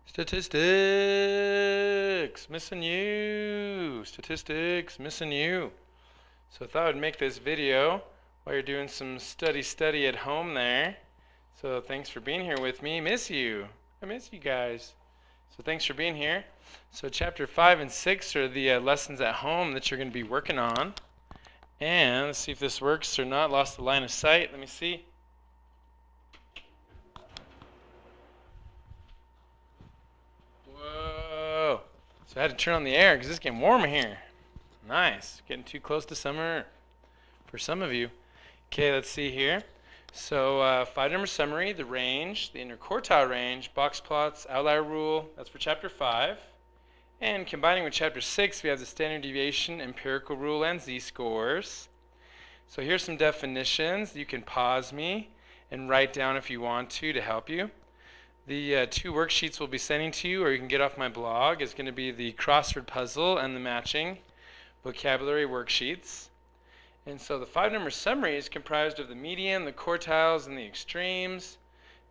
Statistics, missing you. Statistics, missing you. So I thought I'd make this video while you're doing some study at home there. So thanks for being here with me. Miss you. I miss you guys. So thanks for being here. So chapter 5 and 6 are the lessons at home that you're going to be working on. And let's see if this works or not. Lost the line of sight. Let me see. Whoa. So I had to turn on the air because it's getting warm in here. Nice. Getting too close to summer for some of you. Okay, let's see here. So 5-number summary, the range, the interquartile range, box plots, outlier rule. That's for chapter 5. And combining with chapter 6, we have the standard deviation, empirical rule, and z-scores. So here's some definitions. You can pause me and write down if you want to help you. The 2 worksheets we'll be sending to you, or you can get off my blog, is going to be the crossword puzzle and the matching vocabulary worksheets. And so the 5-number summary is comprised of the median, the quartiles, and the extremes.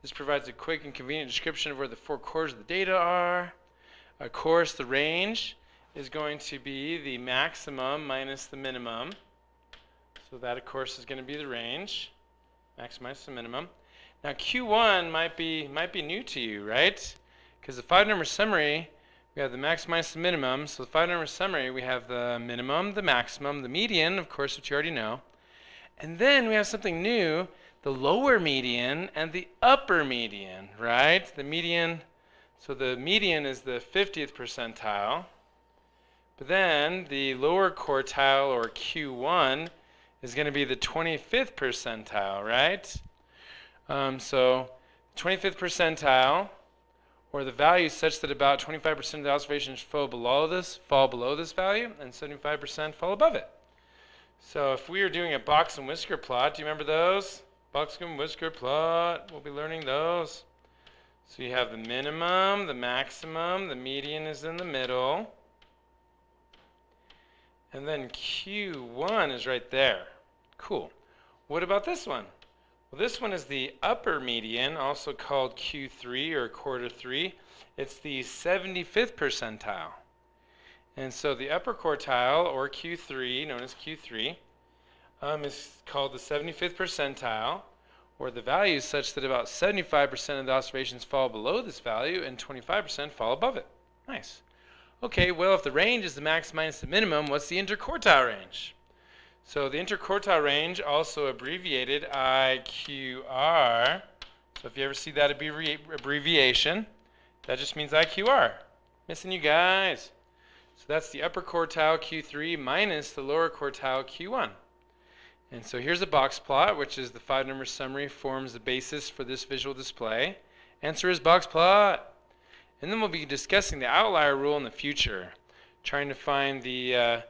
This provides a quick and convenient description of where the 4 cores of the data are. Of course, the range is going to be the maximum minus the minimum. So that, of course, is going to be the range, max minus the minimum. Now Q1 might be new to you, right? Because the 5-number summary, we have the max minus the minimum. So the 5-number summary, we have the minimum, the maximum, the median, of course, which you already know. And then we have something new, the lower median and the upper median, right? The median, so the median is the 50th percentile. But then the lower quartile, or Q1, is going to be the 25th percentile, right? So 25th percentile, or the value such that about 25% of the observations fall below this value, and 75% fall above it. So if we are doing a box and whisker plot, do you remember those? Box and whisker plot, we'll be learning those. So you have the minimum, the maximum, the median is in the middle. And then Q1 is right there. Cool. What about this one? Well, this one is the upper median, also called Q3 or quarter 3. It's the 75th percentile. And so the upper quartile, or Q3, known as Q3, is called the 75th percentile, or the value is such that about 75% of the observations fall below this value and 25% fall above it. Nice. Okay, well, if the range is the max minus the minimum, what's the interquartile range? So the interquartile range, also abbreviated IQR. So if you ever see that abbreviation, that just means IQR. Missing you guys. So that's the upper quartile Q3 minus the lower quartile Q1. And so here's a box plot, which is the 5-number summary, forms the basis for this visual display. Answer is box plot. And then we'll be discussing the outlier rule in the future, trying to find the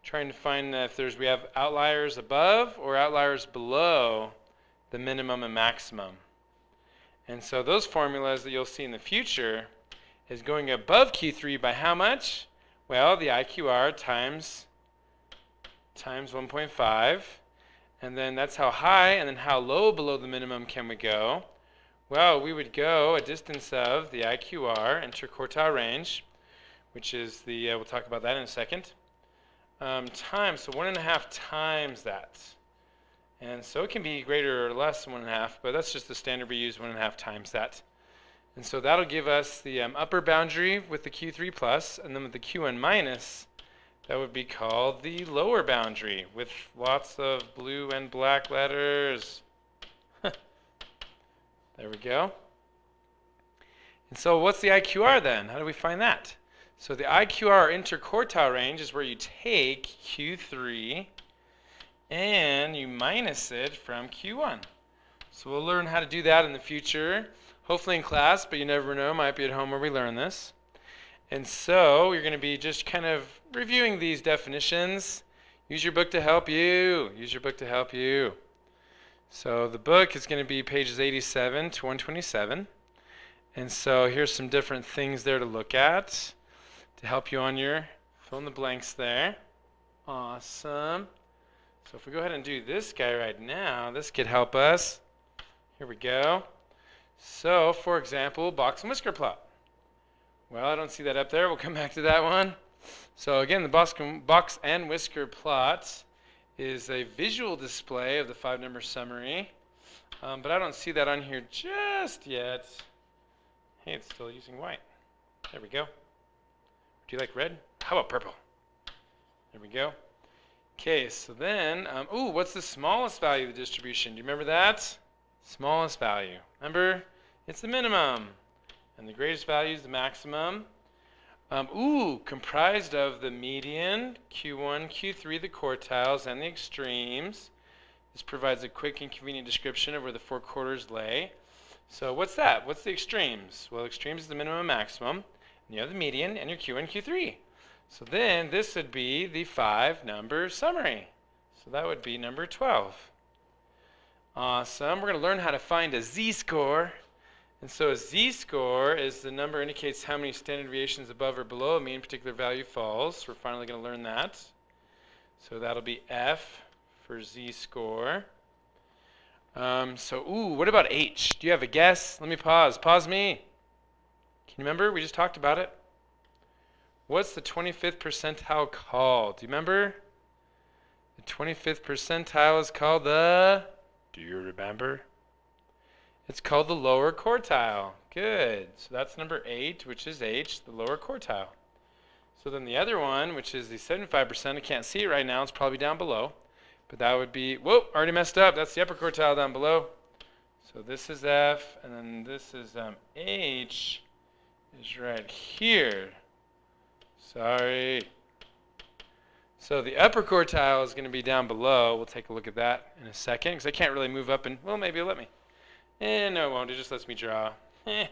if we have outliers above or outliers below the minimum and maximum. And so those formulas that you'll see in the future is going above Q3 by how much? Well, the IQR times 1.5. And then that's how high, and then how low below the minimum can we go? Well, we would go a distance of the IQR, interquartile range, which is the, we'll talk about that in a second, times, so 1.5 times that. And so it can be greater or less than 1.5, but that's just the standard we use, 1.5 times that. And so that'll give us the upper boundary with the Q3 plus, and then with the Q1 minus, that would be called the lower boundary with lots of blue and black letters. There we go. And so what's the IQR then? How do we find that? So the IQR interquartile range is where you take Q3 and you minus it from Q1. So we'll learn how to do that in the future, hopefully in class, but you never know, might be at home where we learn this. And so you're going to be just kind of reviewing these definitions. Use your book to help you. Use your book to help you. So the book is going to be pages 87 to 127. And so here's some different things there to look at to help you on your fill in the blanks there. Awesome. So if we go ahead and do this guy right now, this could help us. Here we go. So for example, box and whisker plot. Well, I don't see that up there. We'll come back to that one. So again, the Box-and-Whisker Plot is a visual display of the 5-number summary. But I don't see that on here just yet. Hey, it's still using white. There we go. Do you like red? How about purple? There we go. Okay, so then, ooh, what's the smallest value of the distribution? Do you remember that? Smallest value. Remember? It's the minimum. And the greatest value is the maximum. Comprised of the median, Q1, Q3, the quartiles, and the extremes. This provides a quick and convenient description of where the 4 quarters lay. So what's that? What's the extremes? Well, extremes is the minimum and maximum. And you have the median and your Q1, Q3. So then this would be the 5-number summary. So that would be number 12. Awesome. We're going to learn how to find a z-score. And so a z-score is the number indicates how many standard deviations above or below a mean particular value falls. We're finally going to learn that. So that'll be F for z-score. What about H? Do you have a guess? Let me pause. Pause me. Can you remember? We just talked about it. What's the 25th percentile called? Do you remember? The 25th percentile is called the... Do you remember? It's called the lower quartile. Good. So that's number 8, which is H, the lower quartile. So then the other one, which is the 75%, I can't see it right now. It's probably down below. But that would be... Whoa, already messed up. That's the upper quartile down below. So this is F, and then this is H is right here. Sorry. So the upper quartile is going to be down below. We'll take a look at that in a second, because I can't really move up and... Well, maybe it'll let me. No, it won't. It just lets me draw. Oh,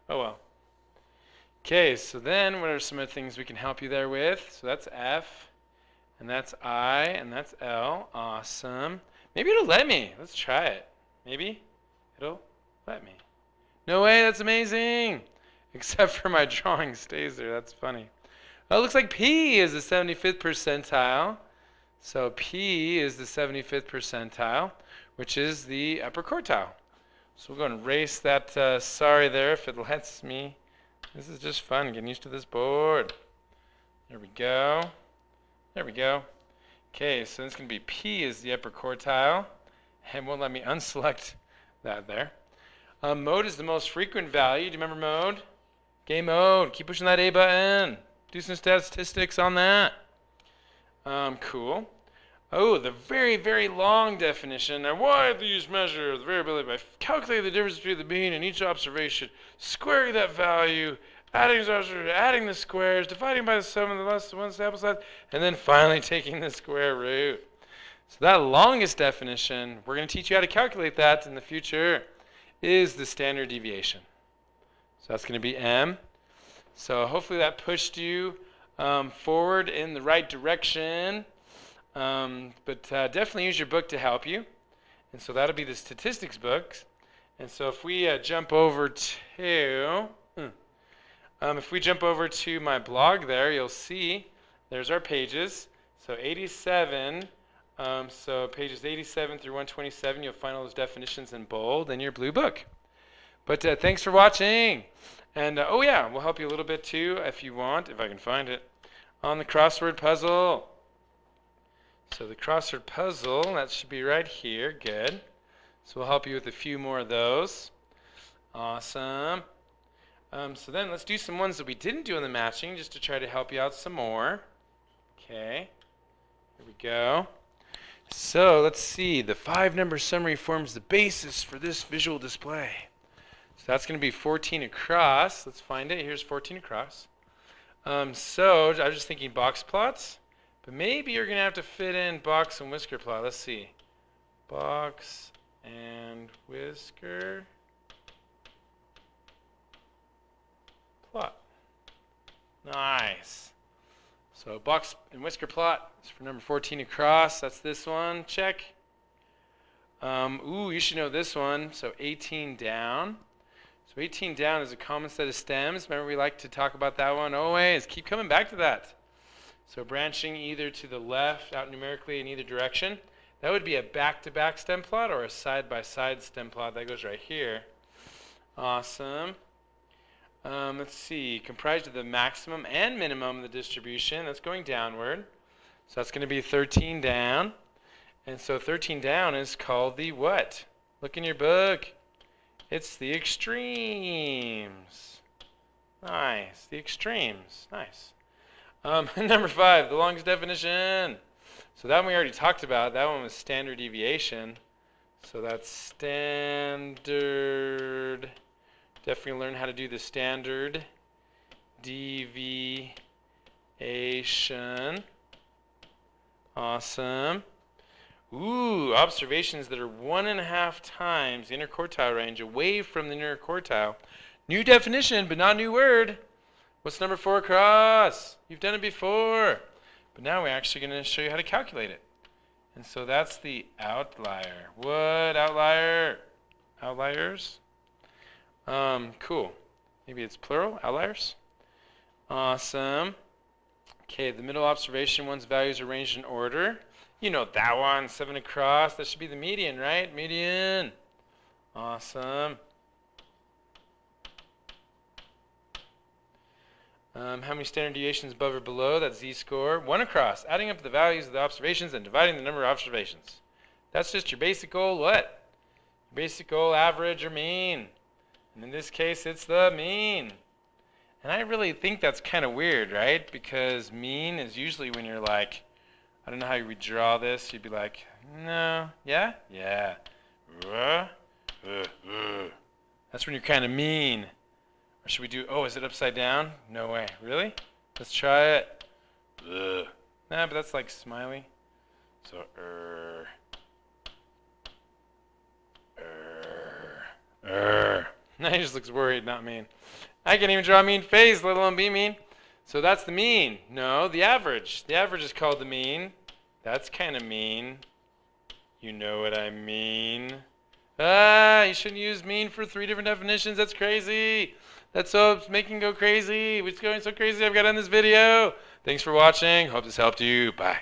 well. Okay, so then what are some of the things we can help you there with? So that's F, and that's I, and that's L. Awesome. Maybe it'll let me. Let's try it. Maybe it'll let me. No way, that's amazing. Except for my drawing stays there. That's funny. Oh, it looks like P is the 75th percentile. So P is the 75th percentile, which is the upper quartile. So we're going to erase that sorry there if it lets me. This is just fun, getting used to this board. There we go. There we go. Okay, so it's going to be P is the upper quartile. And won't let me unselect that there. Mode is the most frequent value. Do you remember mode? Game mode. Keep pushing that A button. Do some statistics on that. Cool. Oh, the very, very long definition. Now, why these measure the variability by calculating the difference between the mean and each observation, squaring that value, adding the squares, dividing by the sum of the less than one sample size, and then finally taking the square root. So that longest definition, we're going to teach you how to calculate that in the future, is the standard deviation. So that's going to be M. So hopefully that pushed you forward in the right direction. But definitely use your book to help you. And so that'll be the statistics books. And so if we jump over to my blog there, you'll see there's our pages. So 87. So pages 87 through 127, you'll find all those definitions in bold in your blue book. But thanks for watching. And oh yeah, we'll help you a little bit too if you want, if I can find it, on the crossword puzzle. So the crossword puzzle, that should be right here. Good. So we'll help you with a few more of those. Awesome. So then let's do some ones that we didn't do in the matching just to try to help you out some more. Okay. Here we go. So let's see. The 5-number summary forms the basis for this visual display. So that's going to be 14 across. Let's find it. Here's 14 across. So I was just thinking box plots. But maybe you're going to have to fit in Box-and-Whisker Plot. Let's see. Box-and-Whisker Plot. Nice. So Box-and-Whisker Plot is for number 14 across. That's this one. Check. You should know this one. So 18 down. So 18 down is a common set of stems. Remember we like to talk about that one always. Keep coming back to that. So branching either to the left, out numerically in either direction. That would be a back-to-back stem plot or a side-by-side stem plot. That goes right here. Awesome. Let's see, comprised of the maximum and minimum of the distribution. That's going downward. So that's going to be 13 down. And so 13 down is called the what? Look in your book. It's the extremes. Nice. The extremes. Nice. Number 5, the longest definition. So that one we already talked about. That one was standard deviation. So that's standard. Definitely learn how to do the standard deviation. Awesome. Ooh, observations that are 1.5 times the interquartile range away from the interquartile. New definition, but not new word. What's number 4 across? You've done it before. But now we're actually going to show you how to calculate it. And so that's the outlier. What outlier? Outliers? Cool. Maybe it's plural, outliers. Awesome. Okay, the middle observation, one's values are arranged in order. You know that one, 7 across. That should be the median, right? Median. Awesome. How many standard deviations above or below? That's z-score. 1 across. Adding up the values of the observations and dividing the number of observations. That's just your basic goal, what? Basic goal, average, or mean. And in this case, it's the mean. And I really think that's kind of weird, right? Because mean is usually when you're like, I don't know how you would draw this. You'd be like, no, yeah? Yeah. That's when you're kind of mean. Or should we do, oh, is it upside down? No way. Really? Let's try it. Nah, but that's like smiley. So, Now he just looks worried, not mean. I can't even draw a mean face, let alone be mean. So that's the mean. No, the average. The average is called the mean. That's kind of mean. You know what I mean. You shouldn't use mean for 3 different definitions. That's crazy. That's so making go crazy. It's going so crazy I've got to end this video. Thanks for watching. Hope this helped you. Bye.